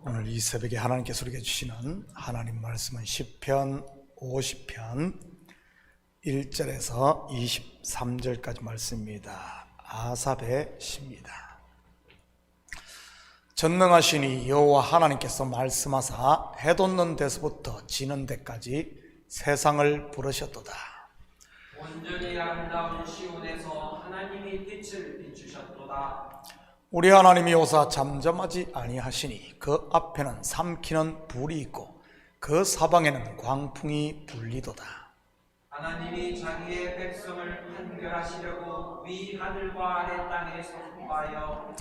오늘 이 새벽에 하나님께서 우리에게 주시는 하나님 말씀은 시편 50편 1절에서 23절까지 말씀입니다. 아삽의 시입니다. 전능하시니 여호와 하나님께서 말씀하사 해 돋는 데서부터 지는 데까지 세상을 부르셨도다. 온전히 아름다운 시온에서 하나님이 빛을 비추셨도다. 우리 하나님이 오사 잠잠하지 아니하시니 그 앞에는 삼키는 불이 있고 그 사방에는 광풍이 불리도다. 하나님이 자기의 백성을 판결하시려고 위 하늘과 아래 땅에 선포하여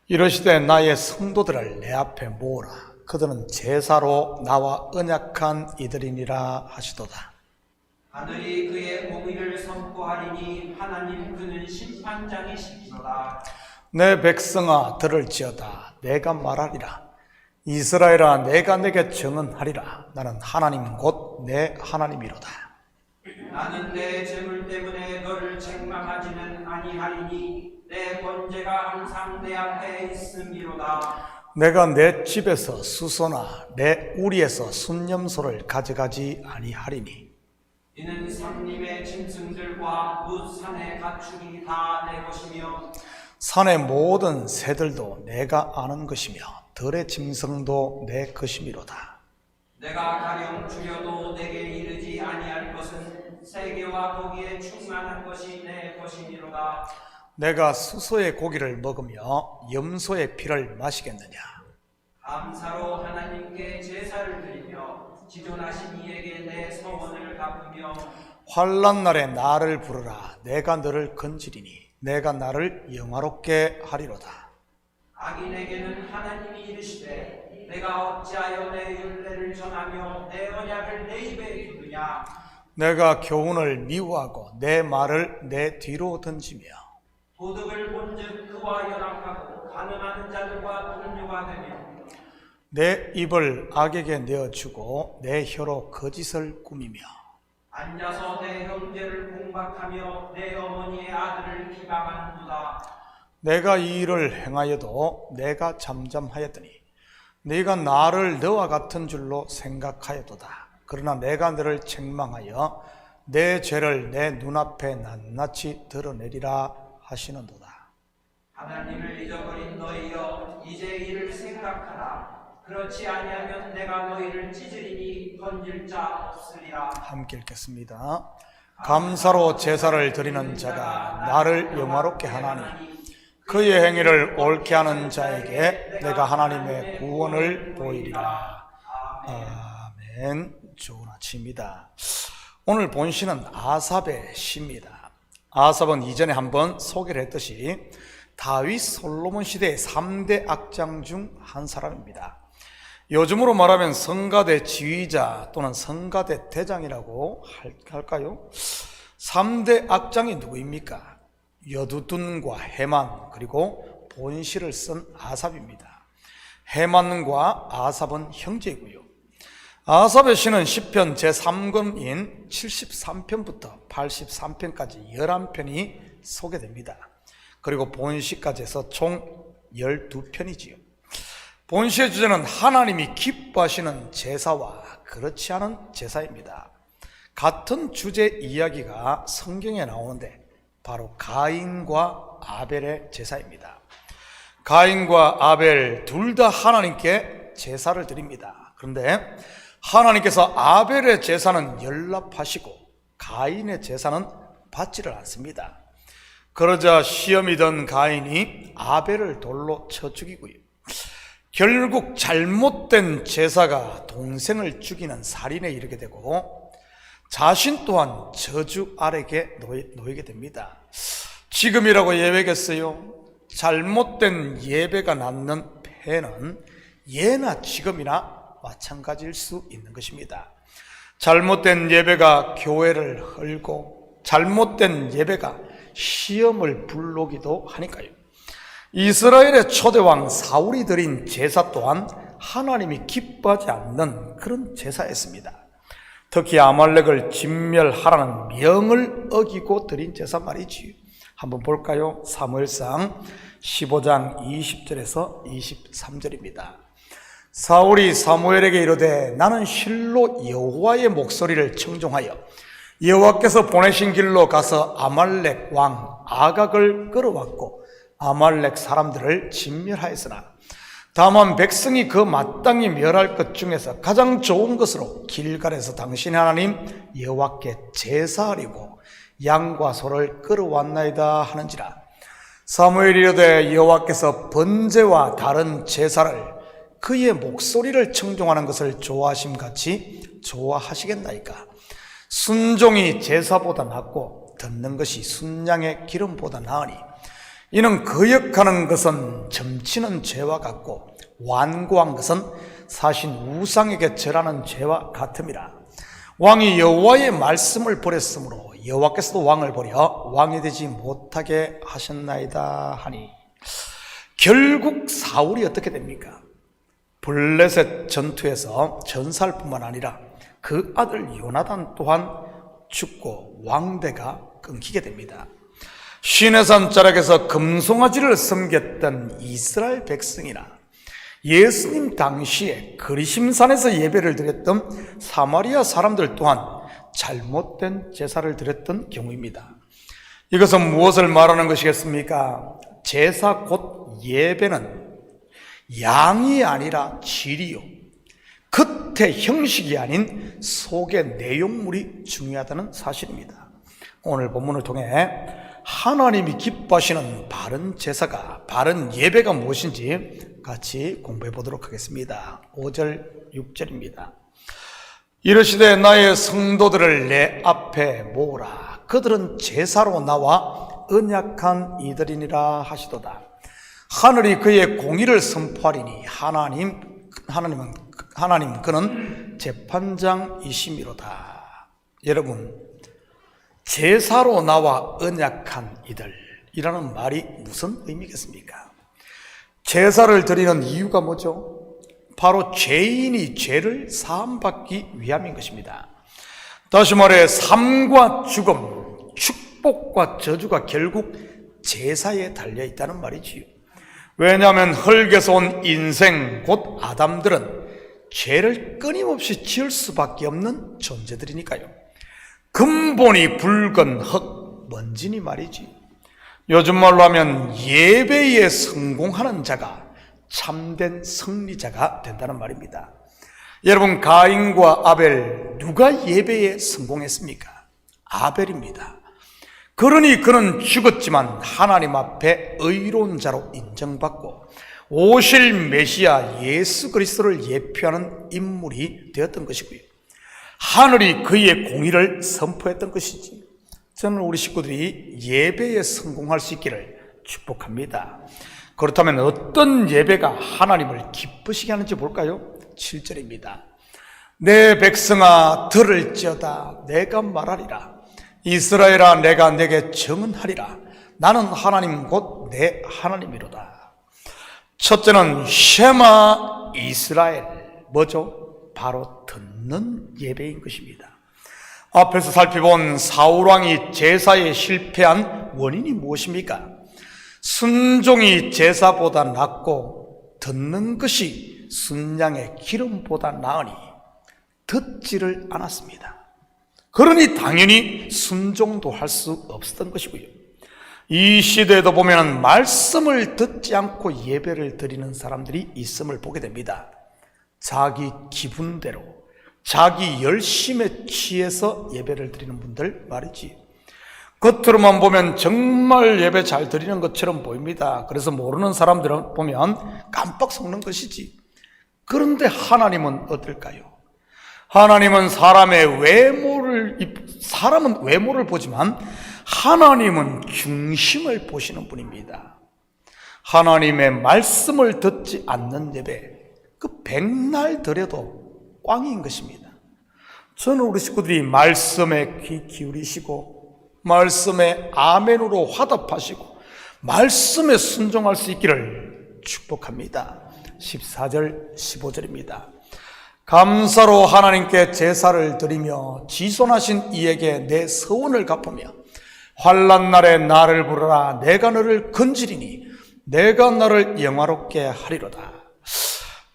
이르시되 나의 성도들을 내 앞에 모으라. 그들은 제사로 나와 언약한 이들이니라 하시도다. 하늘이 그의 공의를 선포하리니 하나님 그는 심판장이시도다. 내 백성아 들을지어다. 내가 말하리라. 이스라엘아 내가 내게 증언하리라. 나는 하나님 곧 내 하나님이로다. 나는 내 재물 때문에 너를 책망하지는 아니하리니 내 번제가 항상 내 앞에 있음이로다. 내가 내 집에서 수소나 내 우리에서 순념소를 가져가지 아니하리니 이는 산림의 짐승들과 뭇산의 가축이 다 내 것이며 산의 모든 새들도 내가 아는 것이며 들의 짐승도 내 것이미로다. 내가 가령 줄여도 내게 이르지 아니할 것은 세계와 거기에 충만한 것이 내 것이니로다. 내가 수소의 고기를 먹으며 염소의 피를 마시겠느냐. 감사로 하나님께 제사를 드리며 지존하신 이에게 내 서원을 갚으며 환난 날에 나를 부르라. 내가 너를 건지리니 내가 나를 영화롭게 하리로다. 악인에게는 하나님이 이르시되 내가 어찌하여 내 율례를 전하며 내 언약을 내 입에 두느냐. 내가 교훈을 미워하고 내 말을 내 뒤로 던지며 도둑을 본즉 그와 연합하고 가늠하는 자들과 동료가 되며 내 입을 악에게 내어주고 내 혀로 거짓을 꾸미며 앉아서 내 형제를 공박하며 내 어머니의 아들을 비방하는도다. 내가 이 일을 행하여도 내가 잠잠하였더니 네가 나를 너와 같은 줄로 생각하였도다. 그러나 내가 너를 책망하여 내 죄를 내 눈앞에 낱낱이 드러내리라 하시는도다. 하나님을 잊어버린 너희여 이제 이를 생각하라. 그렇지 아니하면 내가 너희를 찢으리니 건질 자 없으리라. 함께 읽겠습니다. 감사로 제사를 드리는 자가 나를 영화롭게 하나니 그의 행위를 옳게 하는 자에게 내가 하나님의 구원을 보이리라. 아멘. 좋은 아침입니다. 오늘 본시는 아삽의 시입니다. 아삽은 이전에 한번 소개를 했듯이 다윗 솔로몬 시대의 3대 악장 중 한 사람입니다. 요즘으로 말하면 성가대 지휘자 또는 성가대 대장이라고 할까요? 3대 악장이 누구입니까? 여두둔과 헤만 그리고 본시를 쓴 아삽입니다. 헤만과 아삽은 형제이고요. 아삽의 시는 시편 제3권인 73편부터 83편까지 11편이 소개됩니다. 그리고 본시까지 해서 총 12편이지요. 본시의 주제는 하나님이 기뻐하시는 제사와 그렇지 않은 제사입니다. 같은 주제 이야기가 성경에 나오는데 바로 가인과 아벨의 제사입니다. 가인과 아벨 둘 다 하나님께 제사를 드립니다. 그런데 하나님께서 아벨의 제사는 연락하시고 가인의 제사는 받지를 않습니다. 그러자 시험이 든 가인이 아벨을 돌로 쳐 죽이고요. 결국 잘못된 제사가 동생을 죽이는 살인에 이르게 되고 자신 또한 저주 아래에 놓이게 됩니다. 지금이라고 예배겠어요? 잘못된 예배가 낳는 폐는 예나 지금이나 마찬가지일 수 있는 것입니다. 잘못된 예배가 교회를 헐고 잘못된 예배가 시험을 불러오기도 하니까요. 이스라엘의 초대왕 사울이 드린 제사 또한 하나님이 기뻐하지 않는 그런 제사였습니다. 특히 아말렉을 진멸하라는 명을 어기고 드린 제사 말이지요. 한번 볼까요? 사무엘상 15장 20절에서 23절입니다. 사울이 사무엘에게 이르되 나는 실로 여호와의 목소리를 청종하여 여호와께서 보내신 길로 가서 아말렉 왕 아각을 끌어왔고 아말렉 사람들을 진멸하였으나 다만 백성이 그 마땅히 멸할 것 중에서 가장 좋은 것으로 길갈에서 당신의 하나님 여호와께 제사하려고 양과 소를 끌어왔나이다 하는지라. 사무엘이 이르되 여호와께서 번제와 다른 제사를 그의 목소리를 청종하는 것을 좋아하심같이 좋아하시겠나이까. 순종이 제사보다 낫고 듣는 것이 순양의 기름보다 나으니 이는 거역하는 것은 점치는 죄와 같고 완고한 것은 사신 우상에게 절하는 죄와 같음이라. 왕이 여호와의 말씀을 버렸으므로 여호와께서도 왕을 버려 왕이 되지 못하게 하셨나이다 하니, 결국 사울이 어떻게 됩니까? 블레셋 전투에서 전사할 뿐만 아니라 그 아들 요나단 또한 죽고 왕대가 끊기게 됩니다. 시내산 자락에서 금송아지를 섬겼던 이스라엘 백성이나 예수님 당시에 그리심산에서 예배를 드렸던 사마리아 사람들 또한 잘못된 제사를 드렸던 경우입니다. 이것은 무엇을 말하는 것이겠습니까? 제사 곧 예배는 양이 아니라 질이요, 겉의 형식이 아닌 속의 내용물이 중요하다는 사실입니다. 오늘 본문을 통해 하나님이 기뻐하시는 바른 제사가, 바른 예배가 무엇인지 같이 공부해 보도록 하겠습니다. 5절 6절입니다. 이르시되 나의 성도들을 내 앞에 모으라. 그들은 제사로 나와 언약한 이들이니라 하시도다. 하늘이 그의 공의를 선포하리니 하나님은 그는 재판장이심이로다. 여러분, 제사로 나와 언약한 이들이라는 말이 무슨 의미겠습니까? 제사를 드리는 이유가 뭐죠? 바로 죄인이 죄를 사함받기 위함인 것입니다. 다시 말해 삶과 죽음, 축복과 저주가 결국 제사에 달려있다는 말이지요. 왜냐하면 흙에서 온 인생 곧 아담들은 죄를 끊임없이 지을 수밖에 없는 존재들이니까요. 근본이 붉은 흙, 먼지니 말이지. 요즘 말로 하면 예배에 성공하는 자가 참된 승리자가 된다는 말입니다. 여러분, 가인과 아벨, 누가 예배에 성공했습니까? 아벨입니다. 그러니 그는 죽었지만 하나님 앞에 의로운 자로 인정받고 오실 메시아 예수 그리스도를 예표하는 인물이 되었던 것이고요. 하늘이 그의 공의를 선포했던 것이지. 저는 우리 식구들이 예배에 성공할 수 있기를 축복합니다. 그렇다면 어떤 예배가 하나님을 기쁘시게 하는지 볼까요? 7절입니다. 내 백성아 들을지어다. 내가 말하리라. 이스라엘아 내가 내게 증언하리라. 나는 하나님 곧 내 하나님이로다. 첫째는 쉐마 이스라엘. 뭐죠? 바로 듣는 예배인 것입니다. 앞에서 살펴본 사울왕이 제사에 실패한 원인이 무엇입니까? 순종이 제사보다 낫고 듣는 것이 순양의 기름보다 나으니 듣지를 않았습니다. 그러니 당연히 순종도 할 수 없었던 것이고요. 이 시대에도 보면 말씀을 듣지 않고 예배를 드리는 사람들이 있음을 보게 됩니다. 자기 기분대로, 자기 열심에 취해서 예배를 드리는 분들 말이지. 겉으로만 보면 정말 예배 잘 드리는 것처럼 보입니다. 그래서 모르는 사람들은 보면 깜빡 속는 것이지. 그런데 하나님은 어떨까요? 하나님은 사람은 외모를 보지만 하나님은 중심을 보시는 분입니다. 하나님의 말씀을 듣지 않는 예배, 그 백날 드려도 꽝인 것입니다. 저는 우리 식구들이 말씀에 귀 기울이시고 말씀에 아멘으로 화답하시고 말씀에 순종할 수 있기를 축복합니다. 14절 15절입니다. 감사로 하나님께 제사를 드리며 지손하신 이에게 내 서원을 갚으며 환난 날에 나를 부르라. 내가 너를 건지리니 내가 너를 영화롭게 하리로다.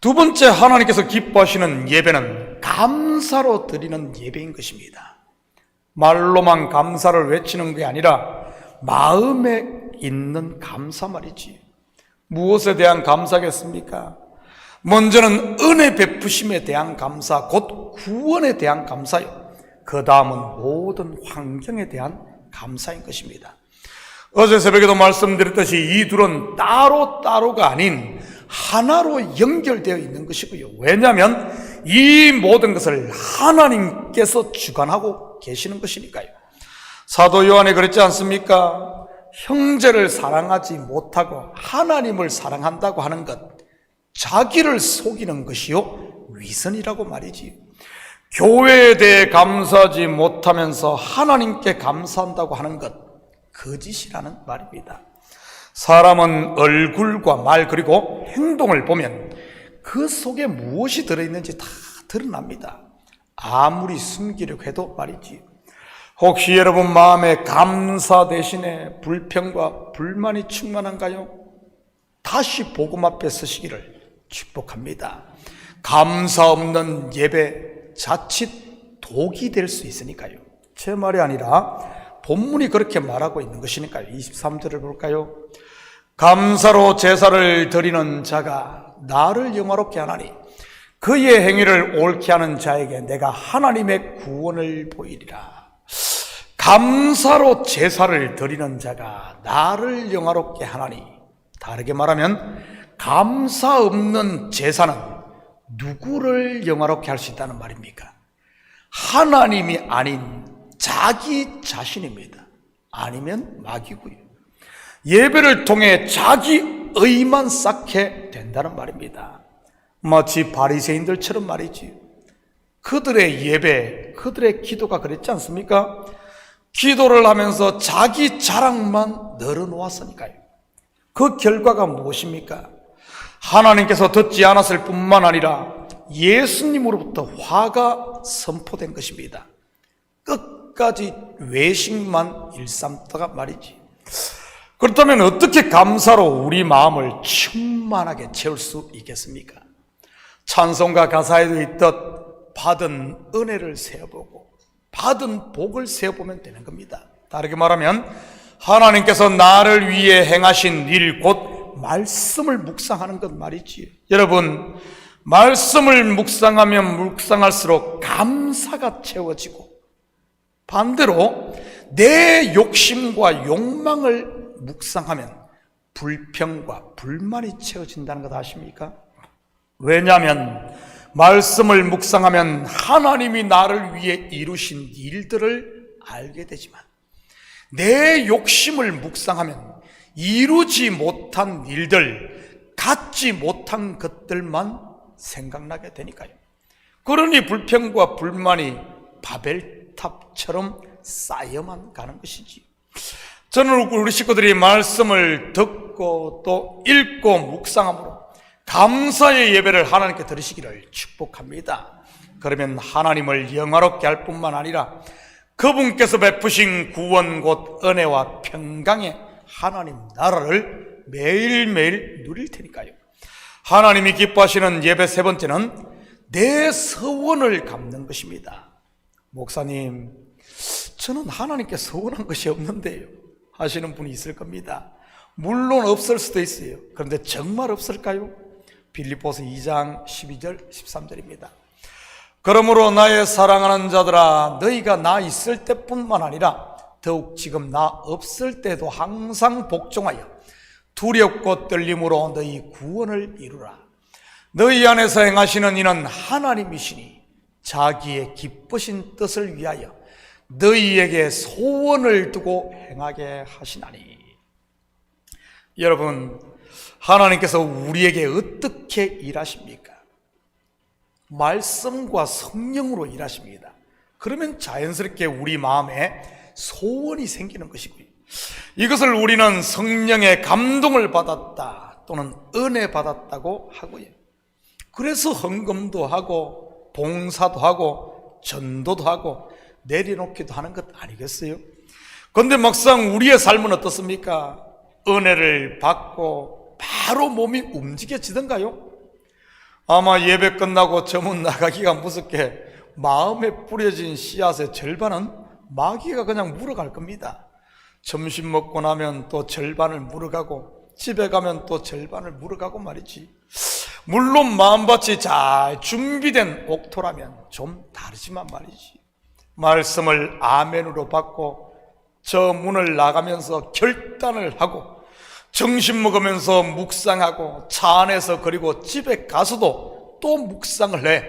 두 번째, 하나님께서 기뻐하시는 예배는 감사로 드리는 예배인 것입니다. 말로만 감사를 외치는 게 아니라 마음에 있는 감사 말이지. 무엇에 대한 감사겠습니까? 먼저는 은혜 베푸심에 대한 감사, 곧 구원에 대한 감사요. 그 다음은 모든 환경에 대한 감사인 것입니다. 어제 새벽에도 말씀드렸듯이 이 둘은 따로따로가 아닌 하나로 연결되어 있는 것이고요. 왜냐하면 이 모든 것을 하나님께서 주관하고 계시는 것이니까요. 사도 요한이 그랬지 않습니까? 형제를 사랑하지 못하고 하나님을 사랑한다고 하는 것, 자기를 속이는 것이요 위선이라고 말이지. 교회에 대해 감사하지 못하면서 하나님께 감사한다고 하는 것, 거짓이라는 말입니다. 사람은 얼굴과 말 그리고 행동을 보면 그 속에 무엇이 들어있는지 다 드러납니다. 아무리 숨기려고 해도 말이지. 혹시 여러분 마음에 감사 대신에 불평과 불만이 충만한가요? 다시 복음 앞에 서시기를 축복합니다. 감사 없는 예배 자칫 독이 될 수 있으니까요. 제 말이 아니라 본문이 그렇게 말하고 있는 것이니까요. 23절을 볼까요? 감사로 제사를 드리는 자가 나를 영화롭게 하나니 그의 행위를 옳게 하는 자에게 내가 하나님의 구원을 보이리라. 감사로 제사를 드리는 자가 나를 영화롭게 하나니, 다르게 말하면 감사 없는 제사는 누구를 영화롭게 할 수 있다는 말입니까? 하나님이 아닌 자기 자신입니다. 아니면 마귀고요. 예배를 통해 자기 의만 쌓게 된다는 말입니다. 마치 바리새인들처럼 말이지. 그들의 예배, 그들의 기도가 그랬지 않습니까? 기도를 하면서 자기 자랑만 늘어놓았으니까요. 그 결과가 무엇입니까? 하나님께서 듣지 않았을 뿐만 아니라 예수님으로부터 화가 선포된 것입니다. 끝까지 외식만 일삼다가 말이지. 그렇다면 어떻게 감사로 우리 마음을 충만하게 채울 수 있겠습니까? 찬송가 가사에도 있듯 받은 은혜를 세어보고 받은 복을 세어보면 되는 겁니다. 다르게 말하면 하나님께서 나를 위해 행하신 일, 곧 말씀을 묵상하는 것 말이지. 여러분, 말씀을 묵상하면 묵상할수록 감사가 채워지고, 반대로 내 욕심과 욕망을 묵상하면 불평과 불만이 채워진다는 것 아십니까? 왜냐하면 말씀을 묵상하면 하나님이 나를 위해 이루신 일들을 알게 되지만, 내 욕심을 묵상하면 이루지 못한 일들, 갖지 못한 것들만 생각나게 되니까요. 그러니 불평과 불만이 바벨탑처럼 쌓여만 가는 것이지. 저는 우리 식구들이 말씀을 듣고 또 읽고 묵상함으로 감사의 예배를 하나님께 드리시기를 축복합니다. 그러면 하나님을 영화롭게 할 뿐만 아니라 그분께서 베푸신 구원 곧 은혜와 평강의 하나님 나라를 매일매일 누릴 테니까요. 하나님이 기뻐하시는 예배 세 번째는 내 서원을 갚는 것입니다. 목사님, 저는 하나님께 서원한 것이 없는데요 하시는 분이 있을 겁니다. 물론 없을 수도 있어요. 그런데 정말 없을까요? 빌립보서 2장 12절 13절입니다. 그러므로 나의 사랑하는 자들아, 너희가 나 있을 때뿐만 아니라 더욱 지금 나 없을 때도 항상 복종하여 두렵고 떨림으로 너희 구원을 이루라. 너희 안에서 행하시는 이는 하나님이시니 자기의 기쁘신 뜻을 위하여 너희에게 소원을 두고 행하게 하시나니. 여러분, 하나님께서 우리에게 어떻게 일하십니까? 말씀과 성령으로 일하십니다. 그러면 자연스럽게 우리 마음에 소원이 생기는 것이고요. 이것을 우리는 성령의 감동을 받았다 또는 은혜 받았다고 하고요. 그래서 헌금도 하고 봉사도 하고 전도도 하고 내려놓기도 하는 것 아니겠어요? 그런데 막상 우리의 삶은 어떻습니까? 은혜를 받고 바로 몸이 움직여지던가요? 아마 예배 끝나고 저문 나가기가 무섭게 마음에 뿌려진 씨앗의 절반은 마귀가 그냥 물어갈 겁니다. 점심 먹고 나면 또 절반을 물어가고 집에 가면 또 절반을 물어가고 말이지. 물론 마음밭이 잘 준비된 옥토라면 좀 다르지만 말이지. 말씀을 아멘으로 받고 저 문을 나가면서 결단을 하고 점심 먹으면서 묵상하고 차 안에서 그리고 집에 가서도 또 묵상을 해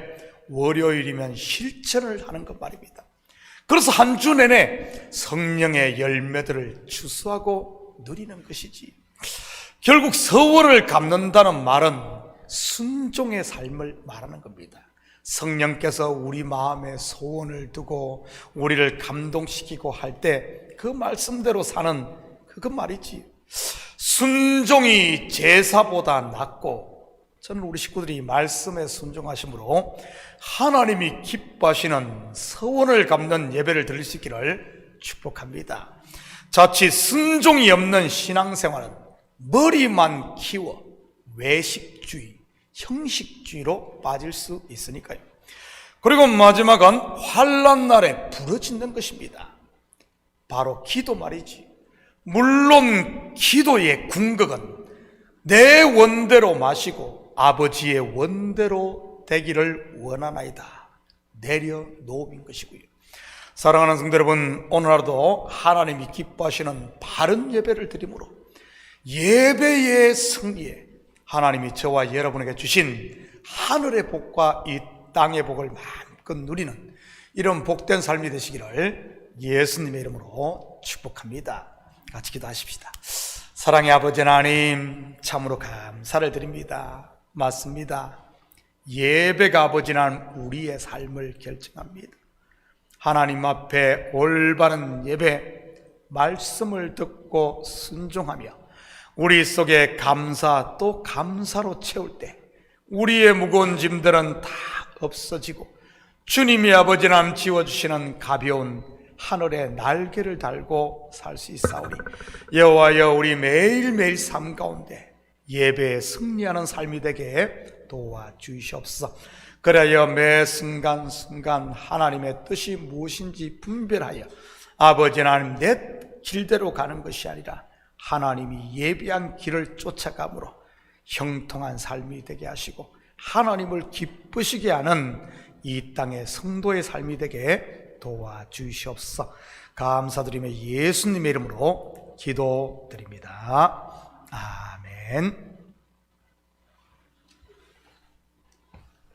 월요일이면 실천을 하는 것 말입니다. 그래서 한 주 내내 성령의 열매들을 추수하고 누리는 것이지. 결국 서원을 갚는다는 말은 순종의 삶을 말하는 겁니다. 성령께서 우리 마음에 소원을 두고 우리를 감동시키고 할 때 그 말씀대로 사는 그 말이지. 순종이 제사보다 낫고, 저는 우리 식구들이 말씀에 순종하심으로 하나님이 기뻐하시는 서원을 갚는 예배를 드릴 수 있기를 축복합니다. 자칫 순종이 없는 신앙생활은 머리만 키워 외식주의, 형식주의로 빠질 수 있으니까요. 그리고 마지막은 환난 날에 부러진다는 것입니다. 바로 기도 말이지. 물론 기도의 궁극은 내 원대로 마시고 아버지의 원대로 되기를 원하나이다 내려놓음인 것이고요. 사랑하는 성도 여러분, 오늘 하루도 하나님이 기뻐하시는 바른 예배를 드림으로 예배의 승리에 하나님이 저와 여러분에게 주신 하늘의 복과 이 땅의 복을 마음껏 누리는 이런 복된 삶이 되시기를 예수님의 이름으로 축복합니다. 같이 기도하십시다. 사랑의 아버지 하나님, 참으로 감사를 드립니다. 맞습니다. 예배가 아버지 하나님 우리의 삶을 결정합니다. 하나님 앞에 올바른 예배, 말씀을 듣고 순종하며 우리 속에 감사 또 감사로 채울 때 우리의 무거운 짐들은 다 없어지고 주님이 아버지 하나님 지워주시는 가벼운 하늘의 날개를 달고 살 수 있사오니 여호와여, 우리 매일매일 삶 가운데 예배에 승리하는 삶이 되게 도와주시옵소서. 그래야 매 순간순간 하나님의 뜻이 무엇인지 분별하여 아버지 하나님 내 길대로 가는 것이 아니라 하나님이 예비한 길을 쫓아감으로 형통한 삶이 되게 하시고 하나님을 기쁘시게 하는 이 땅의 성도의 삶이 되게 도와주시옵소서. 감사드리며 예수님의 이름으로 기도드립니다. 아멘.